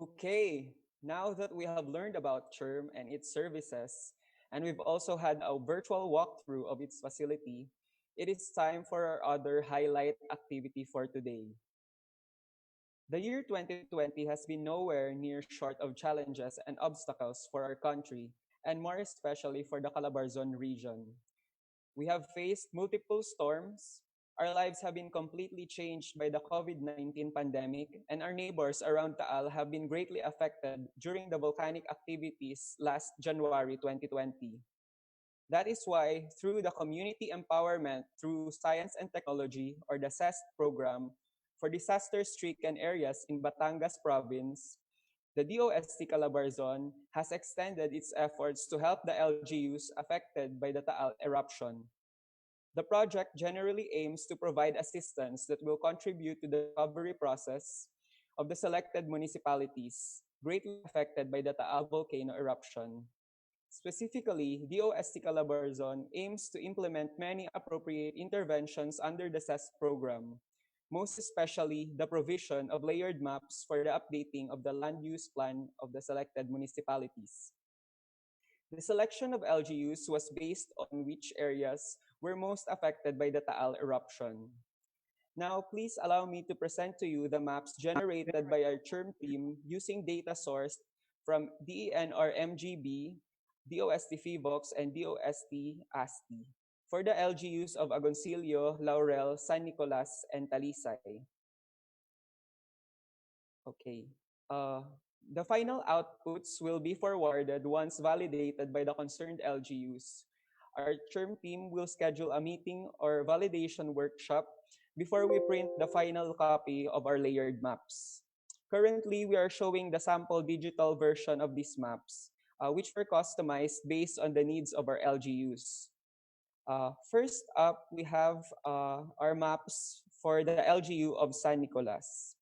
Okay, now that we have learned about CHERM and its services, and we've also had a virtual walkthrough of its facility, it is time for our other highlight activity for today. The year 2020 has been nowhere near short of challenges and obstacles for our country, and more especially for the Calabarzon region. We have faced multiple storms. Our lives have been completely changed by the COVID-19 pandemic, and our neighbors around Taal have been greatly affected during the volcanic activities last January 2020. That is why, through the Community Empowerment through Science and Technology, or the CEST program, for disaster-stricken areas in Batangas province, the DOST Calabarzon has extended its efforts to help the LGUs affected by the Taal eruption. The project generally aims to provide assistance that will contribute to the recovery process of the selected municipalities greatly affected by the Taal volcano eruption. Specifically, DOST Calabarzon aims to implement many appropriate interventions under the CEST program, most especially the provision of layered maps for the updating of the land use plan of the selected municipalities. The selection of LGUs was based on which areas were most affected by the Taal eruption. Now, please allow me to present to you the maps generated by our CHERM team using data sourced from DENR-MGB, DOST FIVOX, and DOST ASTI for the LGUs of Agoncillo, Laurel, San Nicolas, and Talisay. Okay. The final outputs will be forwarded once validated by the concerned LGUs. Our CHERM team will schedule a meeting or validation workshop before we print the final copy of our layered maps. Currently, we are showing the sample digital version of these maps, which were customized based on the needs of our LGUs. First up, we have our maps for the LGU of San Nicolas.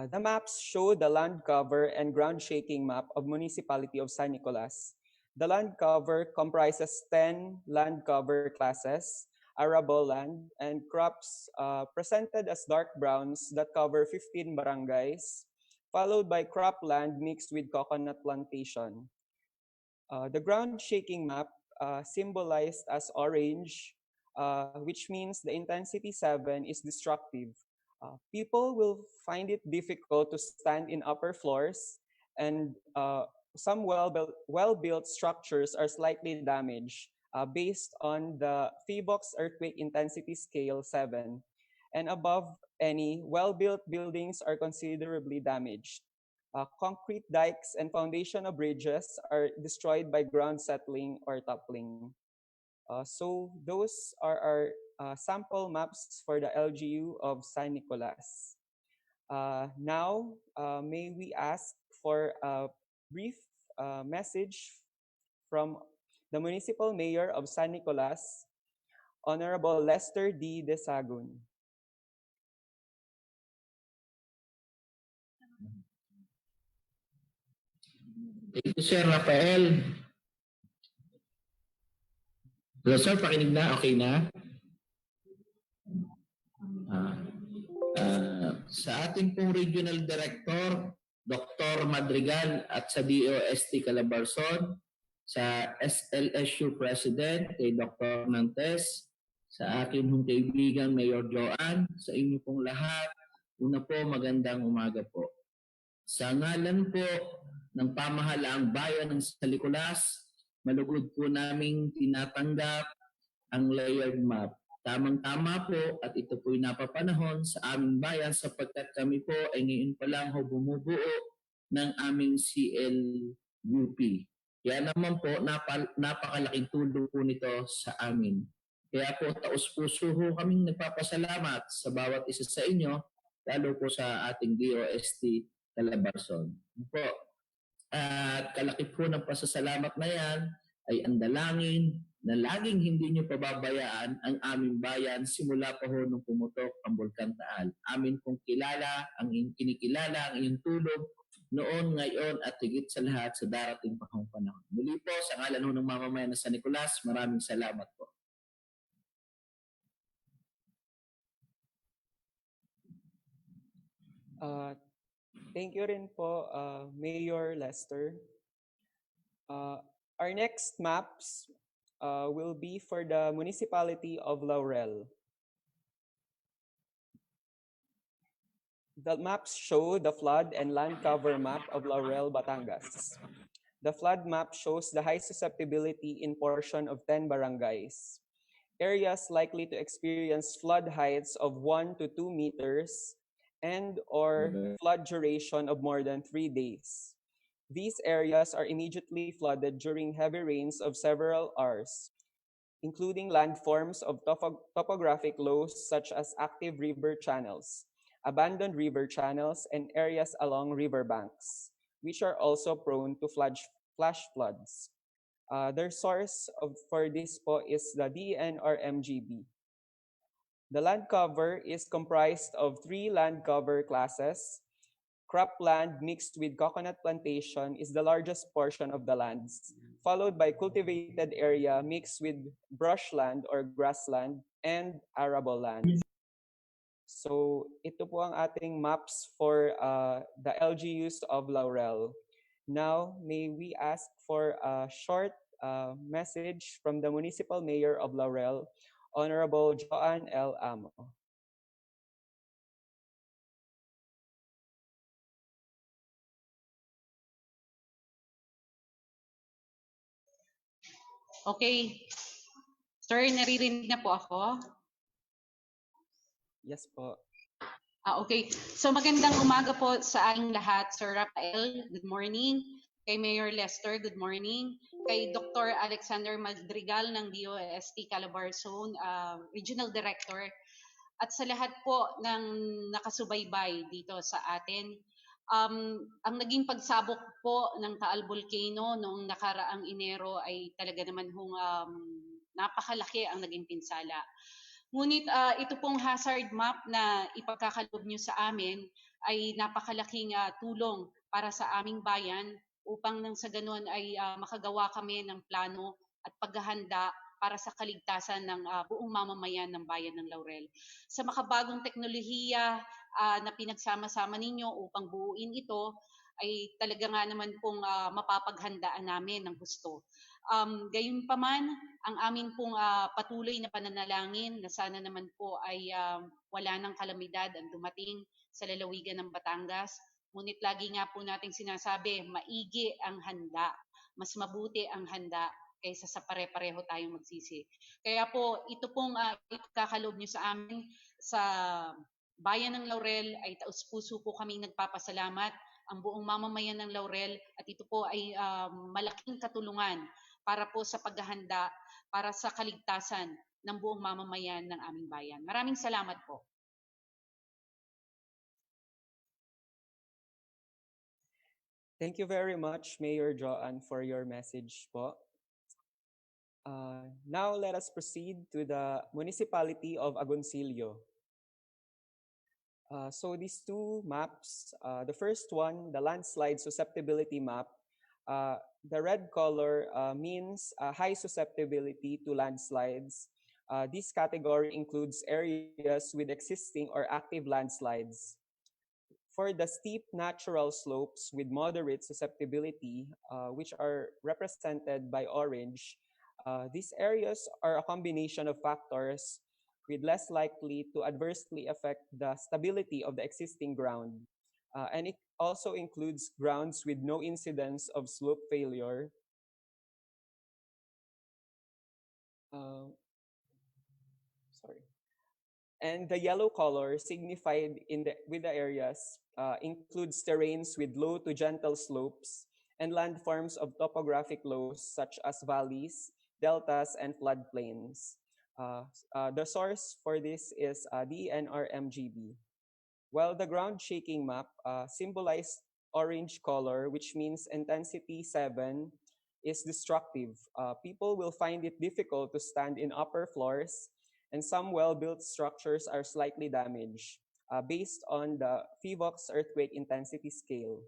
The maps show the land cover and ground shaking map of Municipality of San Nicolas. The land cover comprises 10 land cover classes, arable land, and crops presented as dark browns that cover 15 barangays, followed by cropland mixed with coconut plantation. The ground shaking map symbolized as orange, which means the intensity 7 is destructive. People will find it difficult to stand in upper floors, and some well-built structures are slightly damaged based on the FIVOX earthquake intensity scale 7, and above any well-built buildings are considerably damaged. Concrete dikes and foundation of bridges are destroyed by ground settling or toppling. So those are our sample maps for the LGU of San Nicolas. Now, may we ask for a brief message from the Municipal Mayor of San Nicolas, Honorable Lester D. Desagun. Thank you, Sir Rafael. Hello, sir. Pakinig na? Okay na? Sa ating pong Regional Director, Dr. Madrigal, at sa DOST Calabarzon, sa SLSU President, kay Dr. Nantes, sa akin hong kaibigan, Mayor Joanne, sa inyo pong lahat, una po, magandang umaga po. Sa ngalan po ng pamahalaang bayan ng San Nicolas, malugod po naming tinatanggap ang layered map. Tamang-tama po at ito po'y napapanahon sa aming bayan sapagkat kami po ay ngayon pa lang ho bumubuo ng aming CLUP. Kaya naman po napakalaking tulong po nito sa amin. Kaya po taos-puso ho kaming nagpapasalamat sa bawat isa sa inyo, lalo po sa ating DOST Calabarzon. Po. At kalaki po ng pasasalamat na yan ay ang dalangin na laging hindi nyo pababayaan ang aming bayan simula pa ho nung pumutok ang Bulkan Taal. Amin pong kinikilala ang iyong tulong noon, ngayon at higit sa lahat sa darating pa hong panahon. Muli po sa ngalan ho ng mamamayan ng San Nicolas, maraming salamat po. Thank you rin po, Mayor Lester. Uh, our next maps will be for the municipality of Laurel. The maps show the flood and land cover map of Laurel, Batangas. The flood map shows the high susceptibility in portion of 10 barangays. Areas likely to experience flood heights of 1 to 2 meters and or flood duration of more than 3 days. These areas are immediately flooded during heavy rains of several hours, including landforms of topographic lows such as active river channels, abandoned river channels, and areas along riverbanks, which are also prone to flash floods. Their source for this po is the DNRMGB. The land cover is comprised of three land cover classes. Cropland mixed with coconut plantation is the largest portion of the lands, followed by cultivated area mixed with brushland or grassland and arable land. So ito po ang ating maps for the LGUs of Laurel. Now, may we ask for a short message from the Municipal Mayor of Laurel, Honorable Joanne L. Amo. Okay. Sir, naririnig na po ako? Yes po. Okay. So magandang umaga po sa ating lahat. Sir Rafael, good morning. Kay Mayor Lester, good morning. Kay Dr. Alexander Madrigal ng DOST Calabarzon, Regional Director. At sa lahat po ng nakasubaybay dito sa atin. Ang naging pagsabog po ng Taal Volcano noong nakaraang Enero ay talaga naman napakalaki ang naging pinsala. Ngunit ito pong hazard map na ipagkakaloob nyo sa amin ay napakalaking tulong para sa aming bayan upang nang sa ganun ay makagawa kami ng plano at paghahanda para sa kaligtasan ng buong mamamayan ng bayan ng Laurel. Sa makabagong teknolohiya na pinagsama-sama ninyo upang buuin ito, ay talaga nga naman pong mapapaghandaan namin ng gusto. Gayunpaman, ang amin pong patuloy na pananalangin na sana naman po ay wala ng kalamidad ang dumating sa lalawigan ng Batangas. Ngunit lagi nga po nating sinasabi, maigi ang handa. Mas mabuti ang handa kaysa sa pare-pareho tayong magsisi. Kaya po, ito pong ipagkakaloob nyo sa amin sa bayan ng Laurel ay taus-puso po kaming nagpapasalamat ang buong mamamayan ng Laurel at ito po ay malaking katulungan para po sa paghahanda para sa kaligtasan ng buong mamamayan ng aming bayan. Maraming salamat po. Thank you very much, Mayor Joanne, for your message po. Now let us proceed to the municipality of Agoncillo. So these two maps, the first one, the landslide susceptibility map, the red color means high susceptibility to landslides. This category includes areas with existing or active landslides. For the steep natural slopes with moderate susceptibility, which are represented by orange, these areas are a combination of factors with less likely to adversely affect the stability of the existing ground. And it also includes grounds with no incidence of slope failure. Sorry. And the yellow color signified with the areas includes terrains with low to gentle slopes and landforms of topographic lows such as valleys, deltas, and floodplains. The source for this is DNRMGB. While the ground shaking map symbolized orange color, which means intensity 7, is destructive. People will find it difficult to stand in upper floors, and some well-built structures are slightly damaged based on the FIVOX earthquake intensity scale.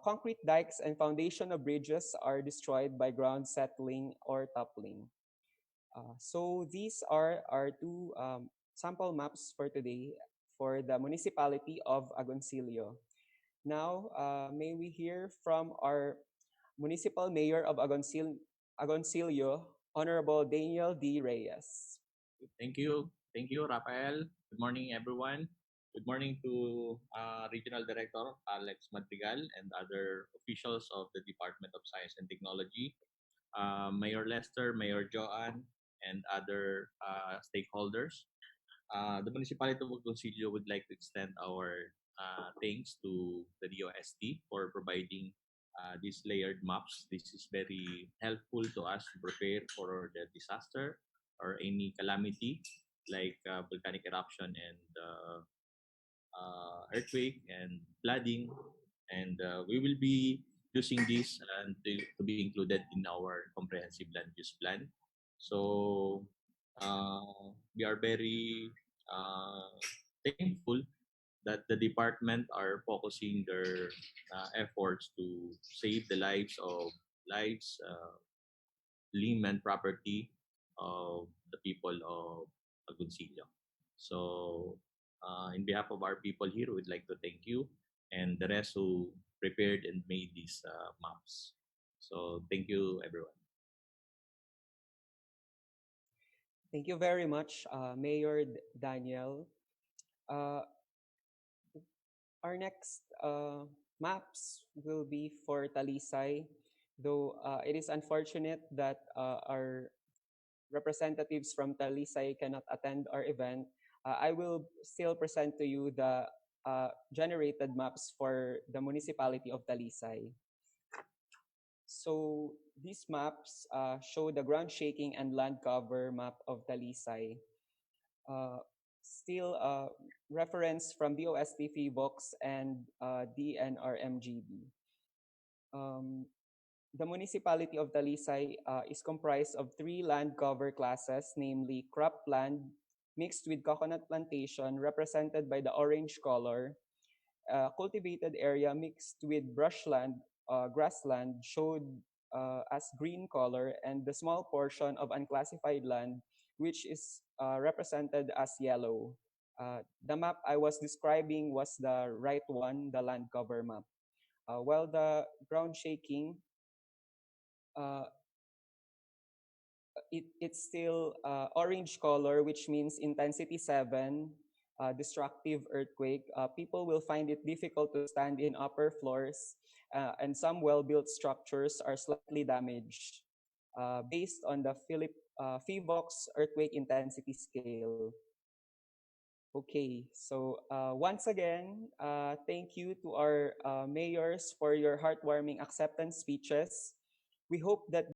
Concrete dikes and foundation of bridges are destroyed by ground settling or toppling. So these are our two sample maps for today for the municipality of Agoncillo. Now, may we hear from our Municipal Mayor of Agoncillo, Honorable Daniel D. Reyes. Thank you. Thank you, Rafael. Good morning, everyone. Good morning to Regional Director Alex Madrigal and other officials of the Department of Science and Technology, Mayor Lester, Mayor Joanne, and other stakeholders. The municipality of Consilio would like to extend our thanks to the DOST for providing these layered maps. This is very helpful to us to prepare for the disaster or any calamity like volcanic eruption and earthquake and flooding. And we will be using this to be included in our comprehensive land use plan. So we are very thankful that the department are focusing their efforts to save the lives, limb and property of the people of Agoncillo. So, in behalf of our people here, we'd like to thank you and the rest who prepared and made these maps. So, thank you, everyone. Thank you very much, Mayor Daniel. Uh, our next maps will be for Talisay, though it is unfortunate that our representatives from Talisay cannot attend our event. I will still present to you the generated maps for the municipality of Talisay. So these maps show the ground shaking and land cover map of Talisay. Still reference from DOST Vox and DNRMGB. The municipality of Talisay is comprised of 3 land cover classes, namely cropland mixed with coconut plantation represented by the orange color, cultivated area mixed with brushland, grassland showed as green color, and the small portion of unclassified land which is represented as yellow. The map I was describing was the right one, the land cover map. While the ground shaking, uh, it's still orange color, which means intensity 7, destructive earthquake. People will find it difficult to stand in upper floors, and some well-built structures are slightly damaged based on the FIVOX earthquake intensity scale. Okay, so once again, thank you to our mayors for your heartwarming acceptance speeches. We hope that